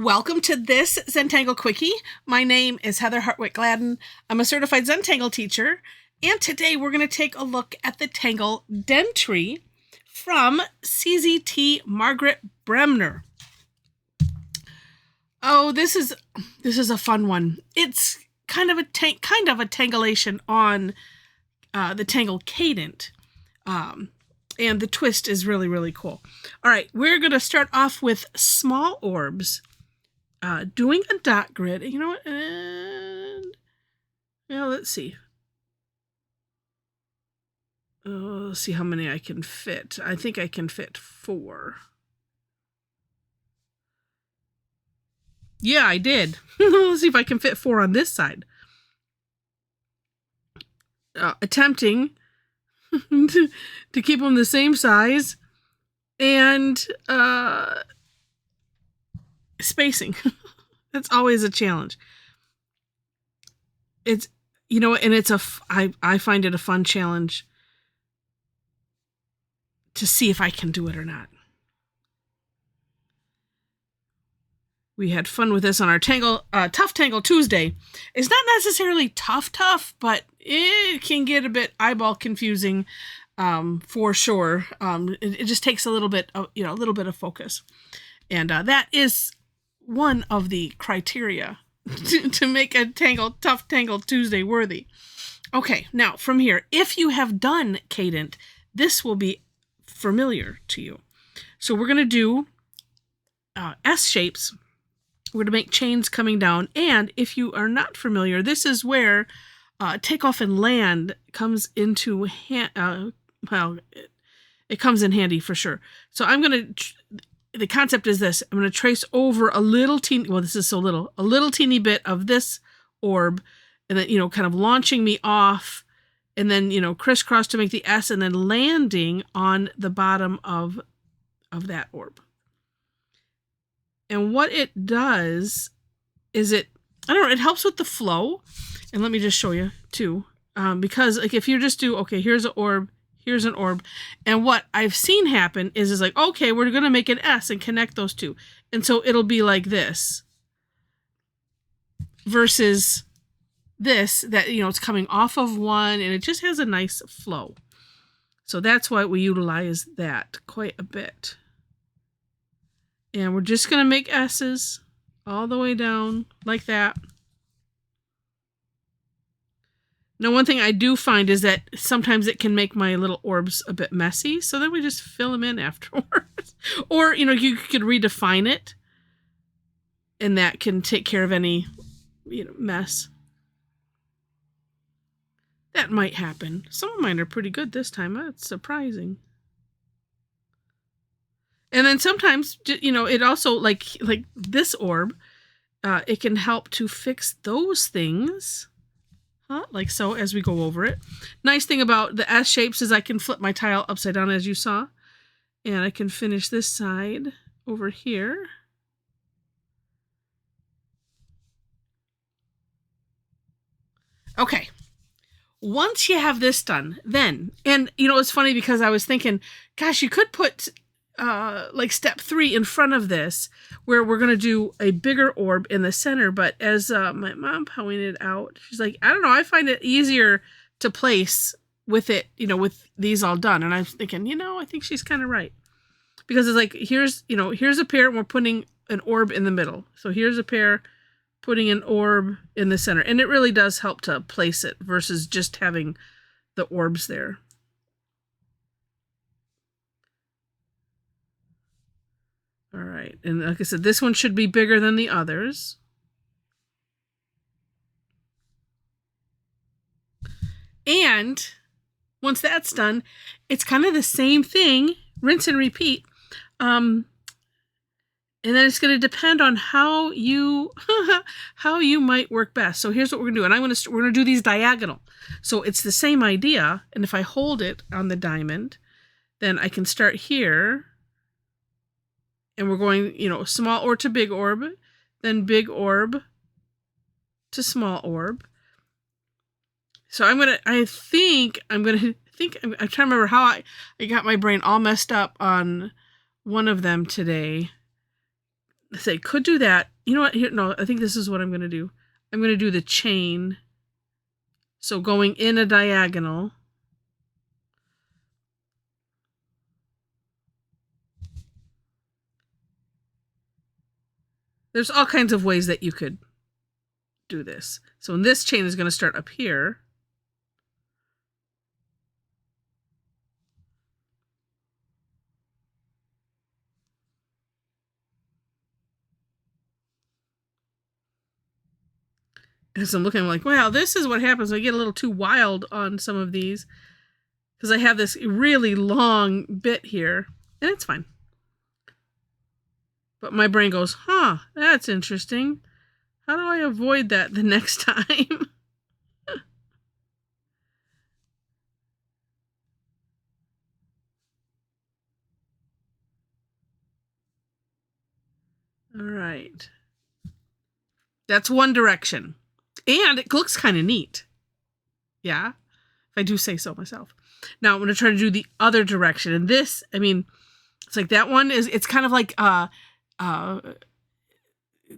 Welcome to this Zentangle Quickie. My name is Heather Hartwick Gladden. I'm a Certified Zentangle Teacher, and today we're going to take a look at the tangle Dentry from CZT Margaret Bremner. Oh, this is a fun one. It's kind of a tangulation on the tangle cadent. And the twist is really, really cool. All right, we're going to start off with small orbs, doing a dot grid. You know what? And yeah, let's see. Let's see how many I can fit. I think I can fit 4. Yeah, I did. Let's see if I can fit 4 on this side. Attempting to keep them the same size and spacing. That's always a challenge. It's, and I find it a fun challenge to see if I can do it or not. We had fun with this on our Tough Tangle Tuesday. It's not necessarily tough, but it can get a bit eyeball confusing, for sure. It just takes a little bit of focus, and that is one of the criteria to make a Tough Tangle Tuesday worthy. Okay, now from here, if you have done cadent, this will be familiar to you. So we're going to do S shapes. We're going to make chains coming down. And if you are not familiar, this is where takeoff and land comes into it comes in handy for sure. So I'm going to, the concept is this. I'm going to trace over a little teeny bit of this orb, and then, kind of launching me off, and then, crisscross to make the S, and then landing on the bottom of that orb. And what it does is it helps with the flow. And let me just show you too. Because like if you just do, okay, here's an orb, and what I've seen happen is like, okay, we're going to make an S and connect those two. And so it'll be like this versus this, that, it's coming off of one, and it just has a nice flow. So that's why we utilize that quite a bit. And we're just going to make S's all the way down like that. Now, one thing I do find is that sometimes it can make my little orbs a bit messy. So then we just fill them in afterwards. Or, you could redefine it. And that can take care of any, mess. That might happen. Some of mine are pretty good this time. That's surprising. And then sometimes, it also, like this orb, it can help to fix those things, like so, as we go over it. Nice thing about the S shapes is I can flip my tile upside down, as you saw, and I can finish this side over here. Okay. Once you have this done, then, and, it's funny because I was thinking, gosh, you could put like step 3 in front of this, where we're going to do a bigger orb in the center. But as my mom pointed out, she's like, I don't know, I find it easier to place with it, with these all done. And I'm thinking, I think she's kind of right, because it's like, here's a pair, and we're putting an orb in the middle. So here's a pair, putting an orb in the center. And it really does help to place it versus just having the orbs there. All right, and like I said, this one should be bigger than the others. And once that's done, it's kind of the same thing, rinse and repeat. And then it's going to depend on how you might work best. So here's what we're going to do, and we're going to do these diagonal. So it's the same idea, and if I hold it on the diamond, then I can start here. And we're going, small orb to big orb, then big orb to small orb. So I'm trying to remember how I got my brain all messed up on one of them today. So I could do that, you know what? Here, no, I think this is what I'm going to do. I'm going to do the chain. So going in a diagonal. There's all kinds of ways that you could do this. So this chain is going to start up here. As I'm looking, I'm like, wow, this is what happens when I get a little too wild on some of these. Because I have this really long bit here. And it's fine. But my brain goes, huh, that's interesting. How do I avoid that the next time? All right. That's one direction. And it looks kind of neat. Yeah, if I do say so myself. Now I'm going to try to do the other direction. And this, I mean, it's like that one is, it's kind of like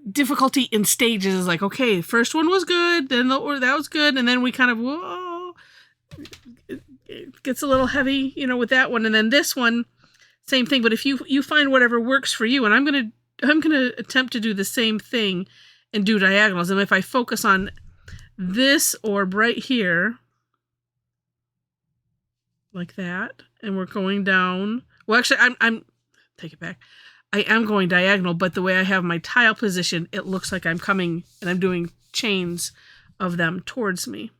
difficulty in stages. Is like, okay, first one was good, then that was good, and then we kind of, whoa, it gets a little heavy, you know, with that one. And then this one, same thing. But if you find whatever works for you, and I'm gonna attempt to do the same thing and do diagonals. And if I focus on this orb right here, like that, and we're going down. Well, actually, I'm take it back. I am going diagonal, but the way I have my tile position, it looks like I'm coming and I'm doing chains of them towards me.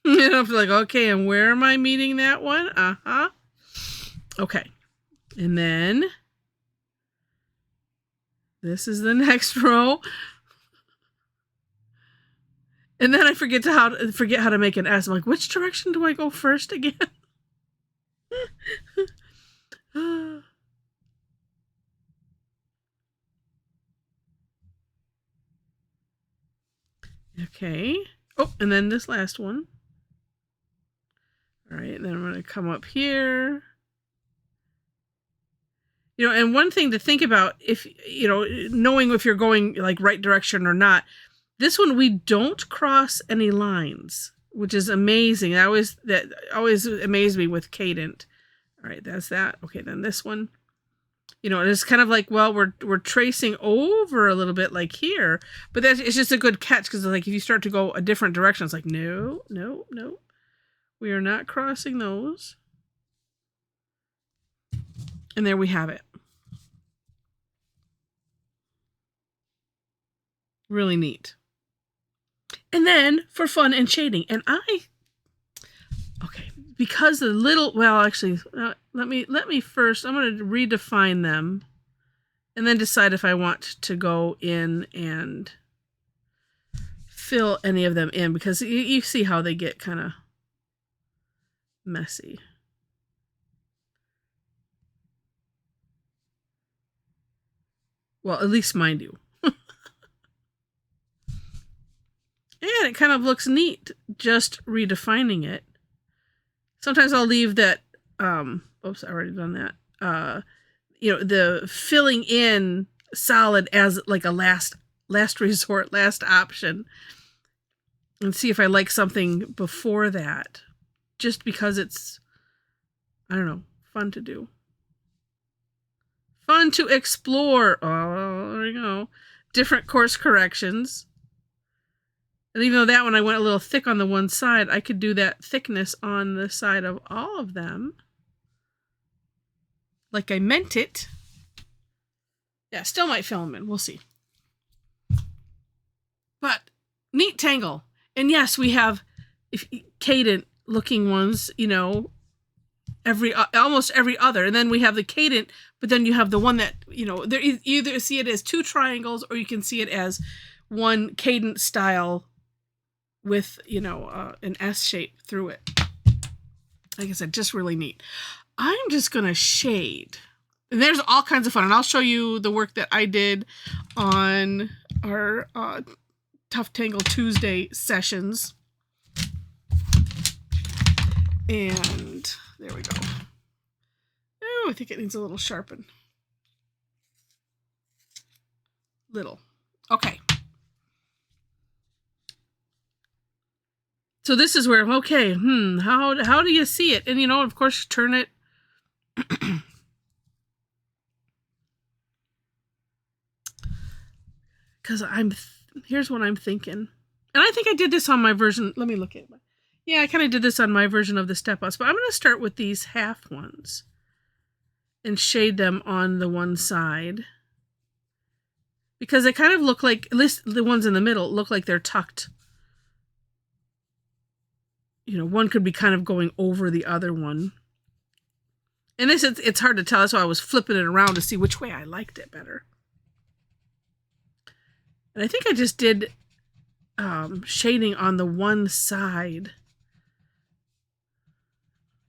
And I'm like, okay, and where am I meeting that one? Uh-huh. Okay. And then this is the next row. And then I forget how to make an S. I'm like, which direction do I go first again? Okay. Oh, and then this last one. All right, and then I'm going to come up here. You know, and one thing to think about, if, you know, knowing if you're going like right direction or not, this one we don't cross any lines, which is amazing. That always amazed me with Cadent. All right, that's that. Okay, then this one, you know, it's kind of like, well, we're tracing over a little bit like here, but it's just a good catch, because like if you start to go a different direction, it's like, no, we are not crossing those. And there we have it. Really neat. And then for fun and shading, and okay, because the little, well, actually, let me first, I'm going to redefine them and then decide if I want to go in and fill any of them in, because you see how they get kind of messy. Well, at least mine do. And it kind of looks neat, just redefining it. Sometimes I'll leave that, oops, I already done that. You know, the filling in solid as like a last resort, last option. And see if I like something before that. Just because it's, I don't know, fun to do. Fun to explore. Oh, there you go. Different course corrections. And even though that one I went a little thick on the one side, I could do that thickness on the side of all of them. Like I meant it. Yeah, still might fill them in. We'll see. But neat tangle. And yes, we have cadent looking ones, you know, almost every other. And then we have the cadent, but then you have the one that, you know, there you either see it as two triangles or you can see it as one cadent style with, you know, an S shape through it. Like I said, just really neat. I'm just going to shade. And there's all kinds of fun. And I'll show you the work that I did on our Tough Tangle Tuesday sessions. And there we go. Oh, I think it needs a little sharpen. Little. Okay. So this is where, okay, how do you see it? And, you know, of course, turn it. Because here's what I'm thinking. And I think I did this on my version. Let me look at it. Yeah, I kind of did this on my version of the step ups. But I'm going to start with these half ones. And shade them on the one side. Because they kind of look like, at least the ones in the middle, look like they're tucked. You know, one could be kind of going over the other one. And this, it's hard to tell. That's why I was flipping it around to see which way I liked it better. And I think I just did shading on the one side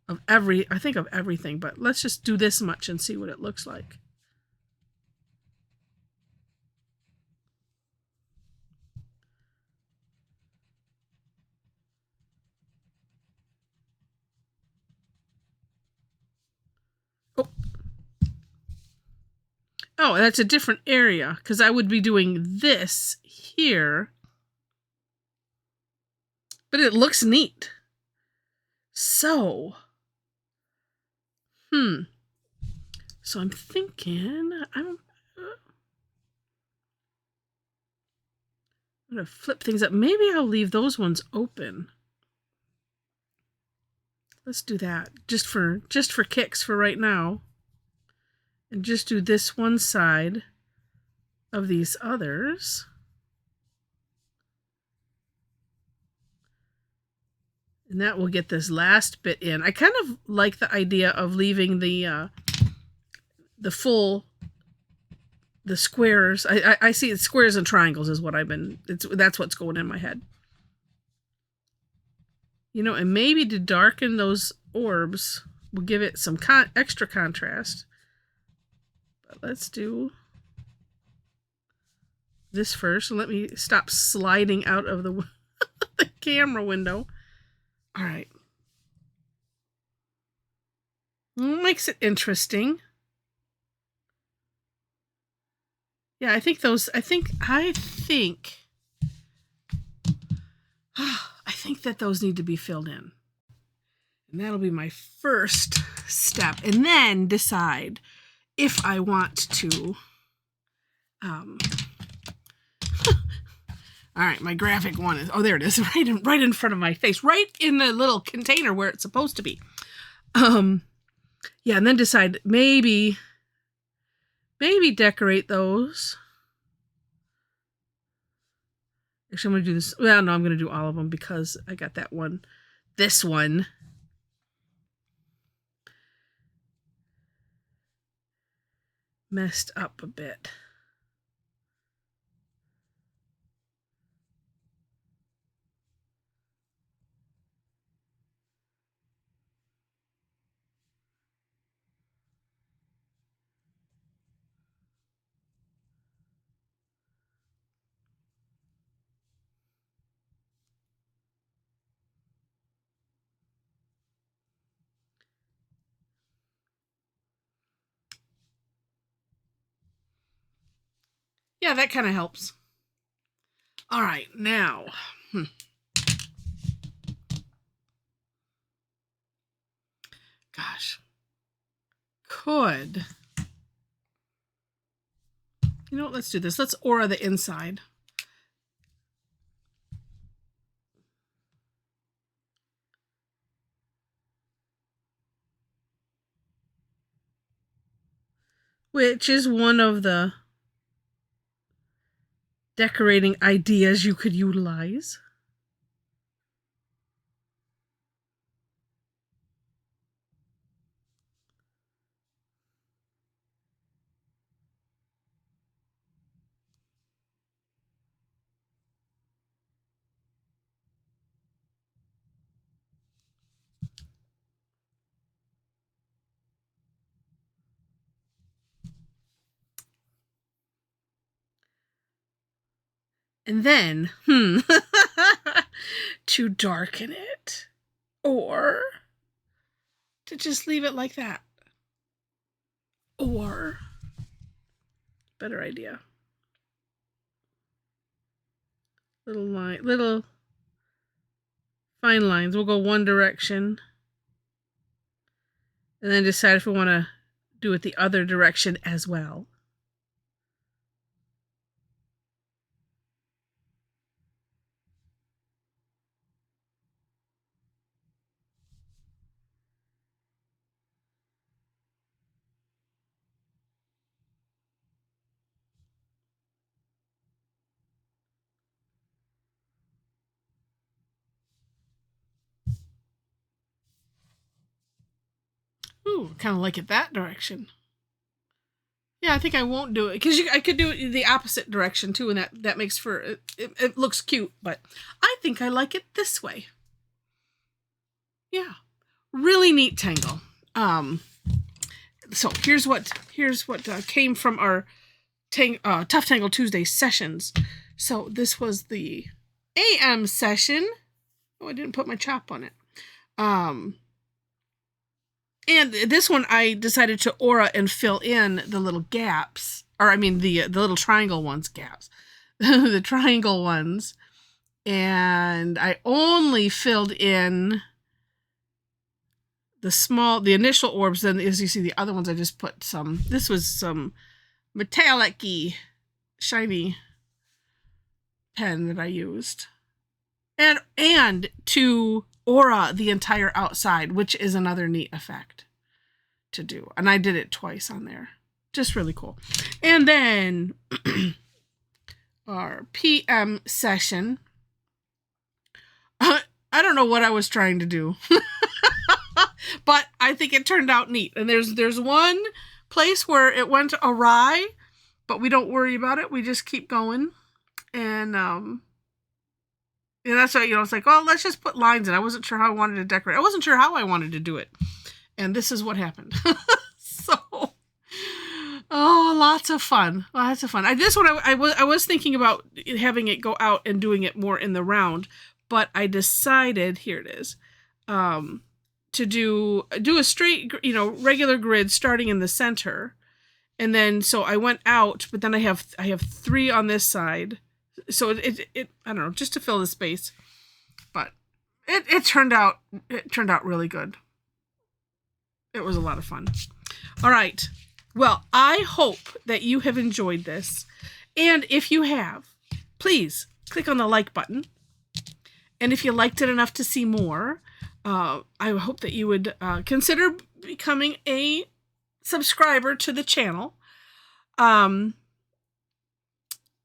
of everything. But let's just do this much and see what it looks like. Oh, that's a different area, because I would be doing this here. But it looks neat. So, so I'm thinking, I'm going to flip things up. Maybe I'll leave those ones open. Let's do that, just for kicks for right now. And just do this one side of these others. And that will get this last bit in. I kind of like the idea of leaving the squares. I see it, squares and triangles is what that's what's going in my head. You know, and maybe to darken those orbs, we'll give it some extra contrast. Let's do this first. Let me stop sliding out of the camera window. All right. Makes it interesting. Yeah, I think that those need to be filled in. And that'll be my first step. And then decide if I want to, all right, my graphic one is, there it is, right in front of my face, right in the little container where it's supposed to be. Yeah, and then decide, maybe decorate those. Actually, I'm going to do this, well, no, I'm going to do all of them because I got that one, this one. Messed up a bit. Yeah, that kind of helps. All right, now. Gosh. You know what? Let's do this. Let's aura the inside. Which is one of the decorating ideas you could utilize. And then, to darken it, or to just leave it like that. Or, better idea. Little fine lines. We'll go one direction. And then decide if we want to do it the other direction as well. Ooh, kind of like it that direction. Yeah, I think I won't do it because I could do it the opposite direction too, and that makes for it looks cute. But I think I like it this way. Yeah, really neat tangle. So here's what came from our Tough Tangle Tuesday sessions. So this was the AM session. Oh, I didn't put my chop on it. And this one I decided to aura and fill in the little gaps, or I mean the little triangle ones gaps, the triangle ones, and I only filled in the initial orbs. Then as you see the other ones, I just put some. This was some metallic-y, shiny pen that I used, and to aura the entire outside, which is another neat effect to do. And I did it twice on there. Just really cool. And then our PM session. I don't know what I was trying to do. But I think it turned out neat. And there's one place where it went awry, but we don't worry about it. We just keep going. And that's why, it's like, oh, let's just put lines in. I wasn't sure how I wanted to decorate. I wasn't sure how I wanted to do it. And this is what happened. So, lots of fun. Lots of fun. I was thinking about having it go out and doing it more in the round, but I decided, here it is, to do a straight, regular grid starting in the center. And then, so I went out, but then I have 3 on this side. So it I don't know, just to fill the space, but it turned out really good. It was a lot of fun. All right. Well, I hope that you have enjoyed this. And if you have, please click on the like button. And if you liked it enough to see more, I hope that you would consider becoming a subscriber to the channel.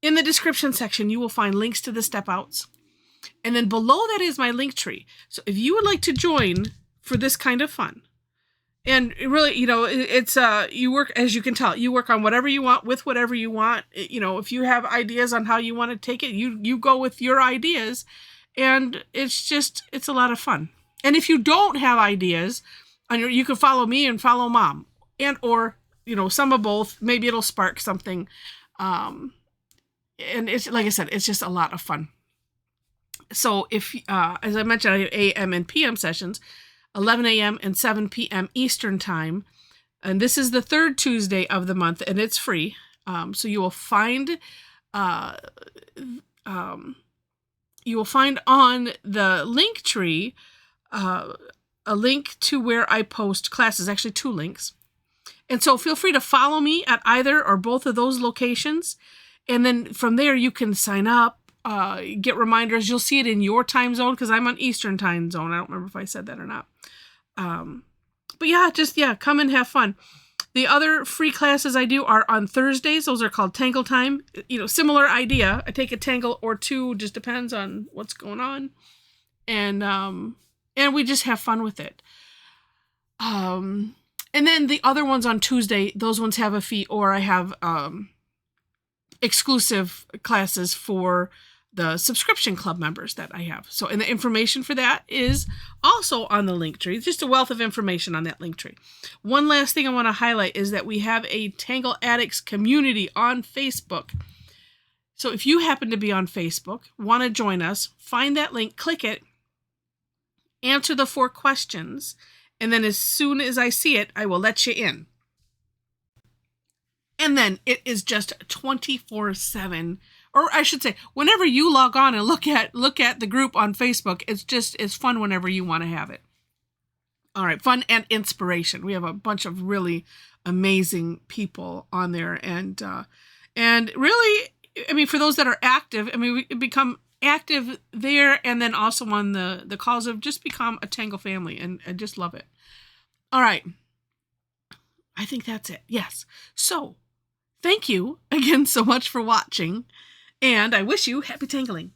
In the description section, you will find links to the step outs. And then below that is my link tree. So if you would like to join for this kind of fun, and really, it's, you work, as you can tell, you work on whatever you want with whatever you want. If you have ideas on how you want to take it, you go with your ideas, and it's a lot of fun. And if you don't have ideas, you can follow me and follow Mom, or some of both. Maybe it'll spark something. And it's, like I said, it's just a lot of fun. So if, as I mentioned, I have AM and PM sessions, 11 a.m. and 7 p.m. Eastern time. And this is the third Tuesday of the month, and it's free. So you will find on the link tree a link to where I post classes, actually 2 links. And so feel free to follow me at either or both of those locations. And then from there, you can sign up, get reminders. You'll see it in your time zone because I'm on Eastern time zone. I don't remember if I said that or not. But yeah, come and have fun. The other free classes I do are on Thursdays. Those are called Tangle Time. Similar idea. I take a tangle or 2, just depends on what's going on. And we just have fun with it. And then the other ones on Tuesday, those ones have a fee, or I have exclusive classes for the subscription club members that I have. So, and the information for that is also on the link tree. It's just a wealth of information on that link tree. One last thing I want to highlight is that we have a Tangle Addicts community on Facebook. So if you happen to be on Facebook, want to join us, find that link, click it, answer the 4 questions, And then as soon as I see it, I will let you in. And then it is just 24/7. Or I should say, whenever you log on and look at the group on Facebook, it's fun whenever you want to have it. All right, fun and inspiration. We have a bunch of really amazing people on there, and really, I mean, for those that are active, I mean, we become active there, and then also on the calls have just become a Tangle family, and I just love it. All right, I think that's it. Yes. So, thank you again so much for watching, and I wish you happy tangling.